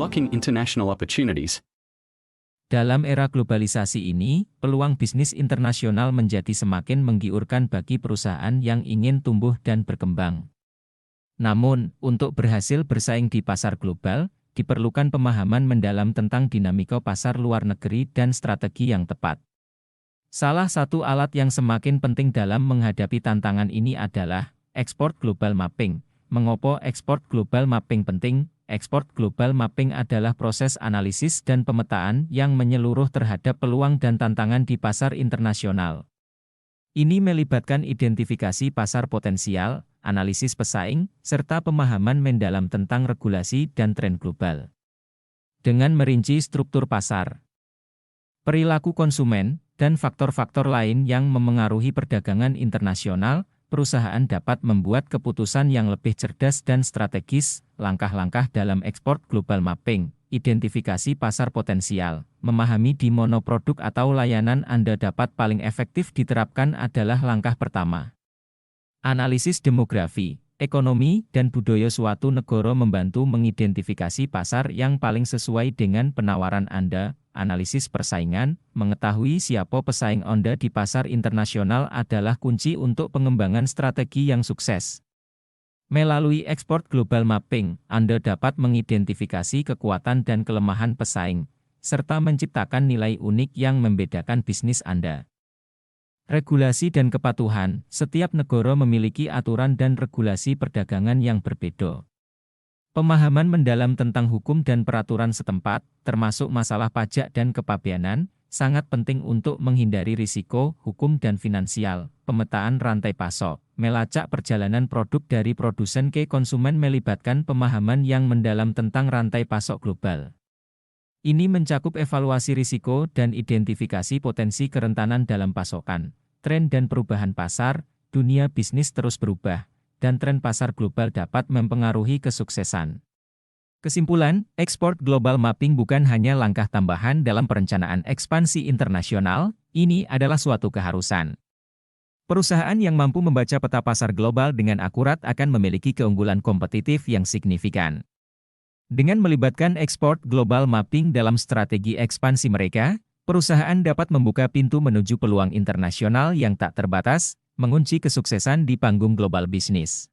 unlocking international opportunities. Dalam era globalisasi ini, peluang bisnis internasional menjadi semakin menggiurkan bagi perusahaan yang ingin tumbuh dan berkembang. Namun, untuk berhasil bersaing di pasar global, diperlukan pemahaman mendalam tentang dinamika pasar luar negeri dan strategi yang tepat. Salah satu alat yang semakin penting dalam menghadapi tantangan ini adalah Export Global Mapping. Mengapa Export Global Mapping penting? Export Global Mapping adalah proses analisis dan pemetaan yang menyeluruh terhadap peluang dan tantangan di pasar internasional. Ini melibatkan identifikasi pasar potensial, analisis pesaing, serta pemahaman mendalam tentang regulasi dan tren global. Dengan merinci struktur pasar, perilaku konsumen, dan faktor-faktor lain yang memengaruhi perdagangan internasional, perusahaan dapat membuat keputusan yang lebih cerdas dan strategis. Langkah-langkah dalam Export Global Mapping, identifikasi pasar potensial, memahami di mana produk atau layanan Anda dapat paling efektif diterapkan adalah langkah pertama. Analisis demografi, ekonomi, dan budaya suatu negara membantu mengidentifikasi pasar yang paling sesuai dengan penawaran Anda. Analisis persaingan, mengetahui siapa pesaing Anda di pasar internasional adalah kunci untuk pengembangan strategi yang sukses. Melalui Export Global Mapping, Anda dapat mengidentifikasi kekuatan dan kelemahan pesaing, serta menciptakan nilai unik yang membedakan bisnis Anda. Regulasi dan kepatuhan, setiap negara memiliki aturan dan regulasi perdagangan yang berbeda. Pemahaman mendalam tentang hukum dan peraturan setempat, termasuk masalah pajak dan kepabeanan, sangat penting untuk menghindari risiko hukum dan finansial. Pemetaan rantai pasok, melacak perjalanan produk dari produsen ke konsumen melibatkan pemahaman yang mendalam tentang rantai pasok global. Ini mencakup evaluasi risiko dan identifikasi potensi kerentanan dalam pasokan, tren dan perubahan pasar. Dunia bisnis terus berubah, dan tren pasar global dapat mempengaruhi kesuksesan. Kesimpulan, Export Global Mapping bukan hanya langkah tambahan dalam perencanaan ekspansi internasional, ini adalah suatu keharusan. Perusahaan yang mampu membaca peta pasar global dengan akurat akan memiliki keunggulan kompetitif yang signifikan. Dengan melibatkan Export Global Mapping dalam strategi ekspansi mereka, perusahaan dapat membuka pintu menuju peluang internasional yang tak terbatas, mengunci kesuksesan di panggung global bisnis.